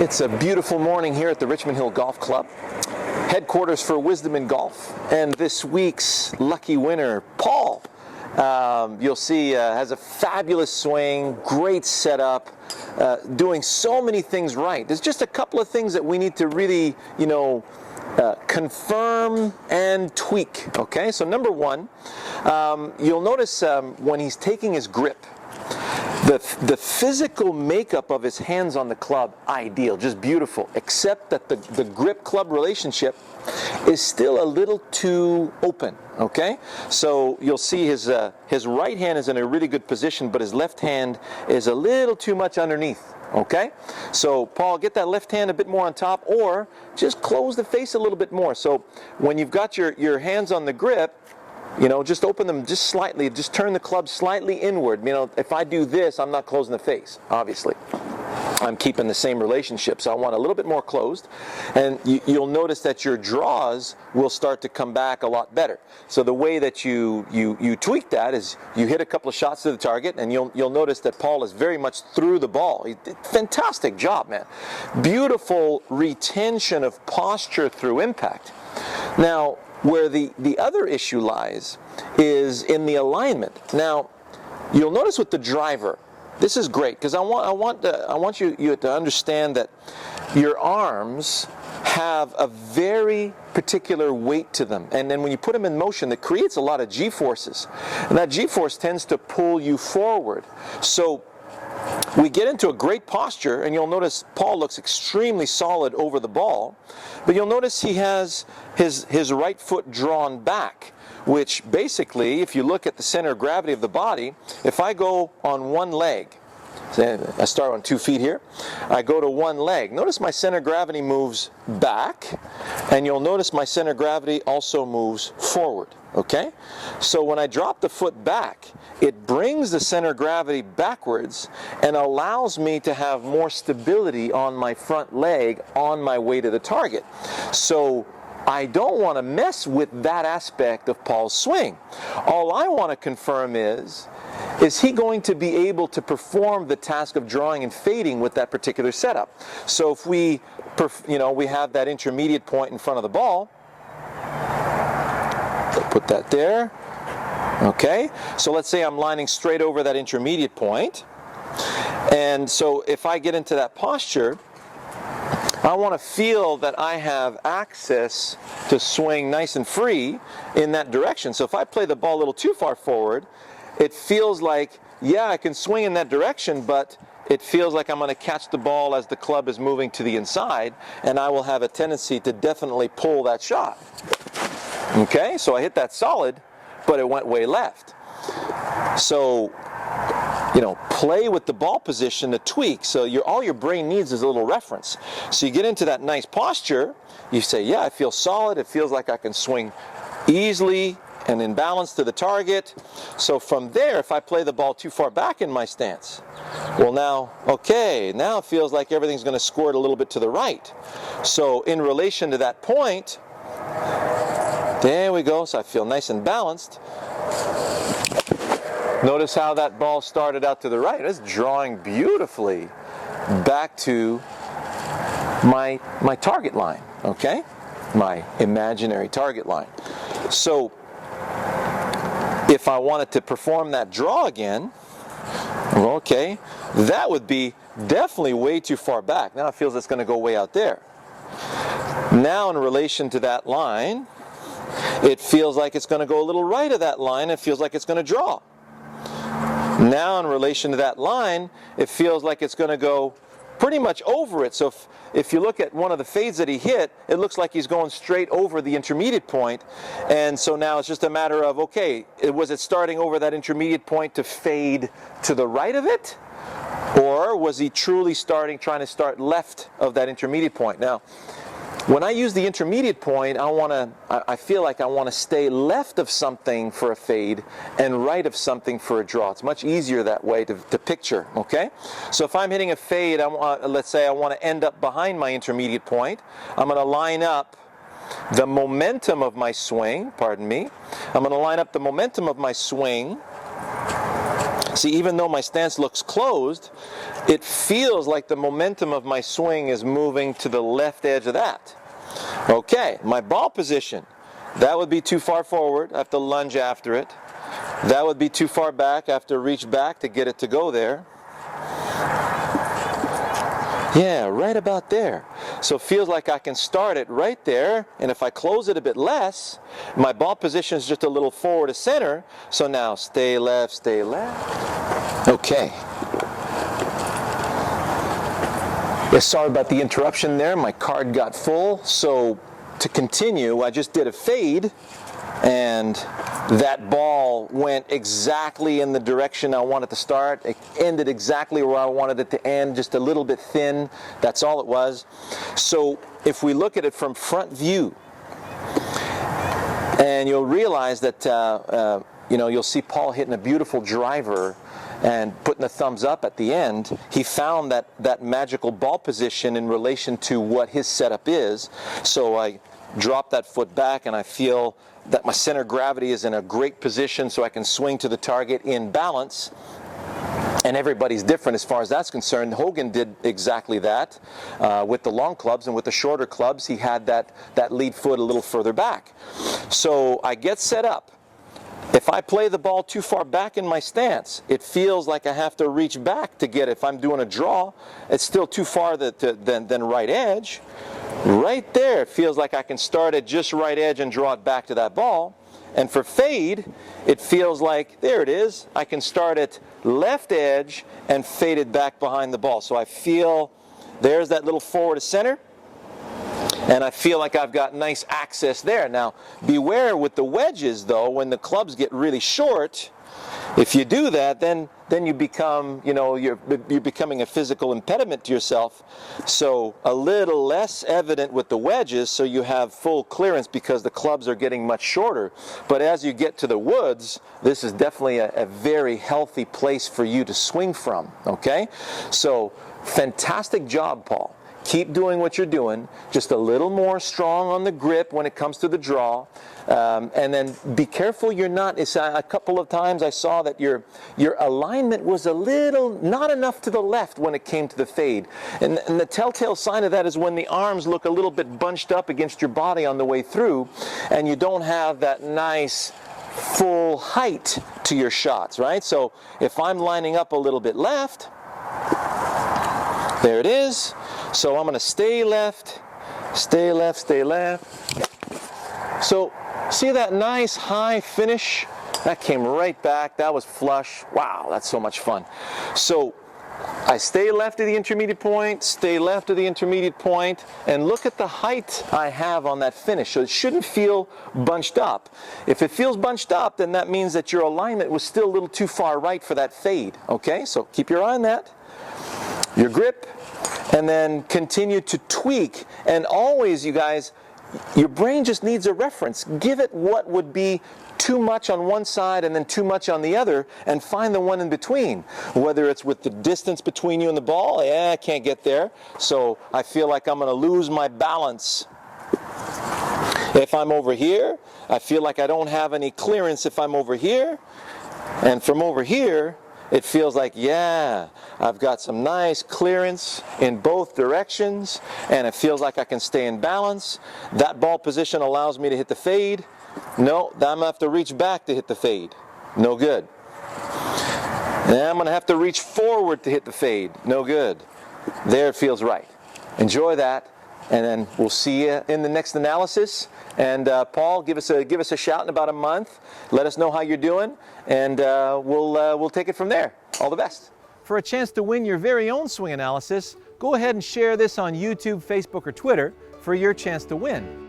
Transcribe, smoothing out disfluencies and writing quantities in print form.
It's a beautiful morning here at the Richmond Hill Golf Club, headquarters for Wisdom in Golf, and this week's lucky winner, Paul. You'll see has a fabulous swing, great setup, doing so many things right. There's just a couple of things that we need to really, confirm and tweak. Okay, so number one, you'll notice when he's taking his grip, the physical makeup of his hands on the club, ideal, just beautiful, except that the grip-club relationship is still a little too open, okay? So you'll see his right hand is in a really good position, but his left hand is a little too much underneath, okay? So Paul, get that left hand a bit more on top, or just close the face a little bit more. So when you've got your hands on the grip, just open them just slightly, just turn the club slightly inward. If I do this, I'm not closing the face, obviously. I'm keeping the same relationship, so I want a little bit more closed. And you'll notice that your draws will start to come back a lot better. So the way that you tweak that is you hit a couple of shots to the target, and you'll notice that Paul is very much through the ball. He did fantastic job, man. Beautiful retention of posture through impact. Now, where the other issue lies is in the alignment. Now, you'll notice with the driver, this is great because I want you to understand that your arms have a very particular weight to them, and then when you put them in motion, that creates a lot of G-forces, and that G-force tends to pull you forward. So we get into a great posture, and you'll notice Paul looks extremely solid over the ball, but you'll notice he has his right foot drawn back, which basically, if you look at the center of gravity of the body, if I go on one leg, I start on 2 feet here, I go to one leg, notice my center of gravity moves back, and you'll notice my center of gravity also moves forward. Okay? So when I drop the foot back, it brings the center of gravity backwards and allows me to have more stability on my front leg on my way to the target. So I don't want to mess with that aspect of Paul's swing. All I want to confirm is he going to be able to perform the task of drawing and fading with that particular setup? So if we have that intermediate point in front of the ball, put that there. Okay, so let's say I'm lining straight over that intermediate point, and so if I get into that posture, I want to feel that I have access to swing nice and free in that direction. So if I play the ball a little too far forward, it feels like, yeah, I can swing in that direction, but it feels like I'm going to catch the ball as the club is moving to the inside, and I will have a tendency to definitely pull that shot. Okay, so I hit that solid, but it went way left. So, play with the ball position to tweak. So all your brain needs is a little reference. So you get into that nice posture, you say, yeah, I feel solid, it feels like I can swing easily and in balance to the target. So from there, if I play the ball too far back in my stance, well now it feels like everything's going to squirt a little bit to the right. So in relation to that point, there we go, so I feel nice and balanced. Notice how that ball started out to the right. It's drawing beautifully back to my target line, okay? My imaginary target line. So if I wanted to perform that draw again, well, okay, that would be definitely way too far back. Now it feels it's going to go way out there. Now in relation to that line, it feels like it's going to go a little right of that line. It feels like it's going to draw. Now in relation to that line, it feels like it's going to go pretty much over it. So if you look at one of the fades that he hit, it looks like he's going straight over the intermediate point. And so now it's just a matter of, okay, was it starting over that intermediate point to fade to the right of it? Or was he truly trying to start left of that intermediate point? Now, when I use the intermediate point, I feel like I want to stay left of something for a fade and right of something for a draw. It's much easier that way to picture, okay? So if I'm hitting a fade, let's say I want to end up behind my intermediate point, I'm going to line up the momentum of my swing, I'm going to line up the momentum of my swing See, even though my stance looks closed, it feels like the momentum of my swing is moving to the left edge of that. Okay, my ball position, that would be too far forward. I have to lunge after it. That would be too far back. I have to reach back to get it to go there. Yeah, right about there. So it feels like I can start it right there, and if I close it a bit less, my ball position is just a little forward to center. So now stay left, stay left. Okay. Yeah, sorry about the interruption there. My card got full. So to continue, I just did a fade, and that ball went exactly in the direction I wanted to start. It ended exactly where I wanted it to end, just a little bit thin. That's all it was. So if we look at it from front view, and you'll realize that you'll see Paul hitting a beautiful driver and putting a thumbs up at the end. He found that magical ball position in relation to what his setup is. So I drop that foot back, and I feel that my center of gravity is in a great position so I can swing to the target in balance. And everybody's different as far as that's concerned. Hogan did exactly that with the long clubs, and with the shorter clubs, he had that lead foot a little further back. So I get set up. If I play the ball too far back in my stance, it feels like I have to reach back to get it. If I'm doing a draw, it's still too far than right edge. Right there, it feels like I can start at just right edge and draw it back to that ball. And for fade, it feels like, there it is, I can start at left edge and fade it back behind the ball. So I feel there's that little forward to center, and I feel like I've got nice access there. Now, beware with the wedges, though, when the clubs get really short. If you do that, then you become, you're becoming a physical impediment to yourself. So a little less evident with the wedges, so you have full clearance because the clubs are getting much shorter. But as you get to the woods, this is definitely a very healthy place for you to swing from, okay? So fantastic job, Paul. Keep doing what you're doing, just a little more strong on the grip when it comes to the draw, and then be careful you're not, a couple of times I saw that your alignment was a little, not enough to the left when it came to the fade. And the telltale sign of that is when the arms look a little bit bunched up against your body on the way through, and you don't have that nice full height to your shots, right? So if I'm lining up a little bit left, there it is. So I'm going to stay left, stay left, stay left. So see that nice high finish? That came right back. That was flush. Wow, that's so much fun. So I stay left of the intermediate point, stay left of the intermediate point, and look at the height I have on that finish. So it shouldn't feel bunched up. If it feels bunched up, then that means that your alignment was still a little too far right for that fade. Okay, so keep your eye on that. Your grip. And then continue to tweak. And always, you guys, your brain just needs a reference. Give it what would be too much on one side and then too much on the other, and find the one in between. Whether it's with the distance between you and the ball, I can't get there, so I feel like I'm going to lose my balance. If I'm over here, I feel like I don't have any clearance if I'm over here. And from over here, it feels like, yeah, I've got some nice clearance in both directions, and it feels like I can stay in balance. That ball position allows me to hit the fade. No, I'm going to have to reach back to hit the fade. No good. And I'm going to have to reach forward to hit the fade. No good. There it feels right. Enjoy that, and then we'll see you in the next analysis. And Paul, give us a shout in about a month. Let us know how you're doing, and we'll take it from there. All the best. For a chance to win your very own swing analysis, go ahead and share this on YouTube, Facebook, or Twitter for your chance to win.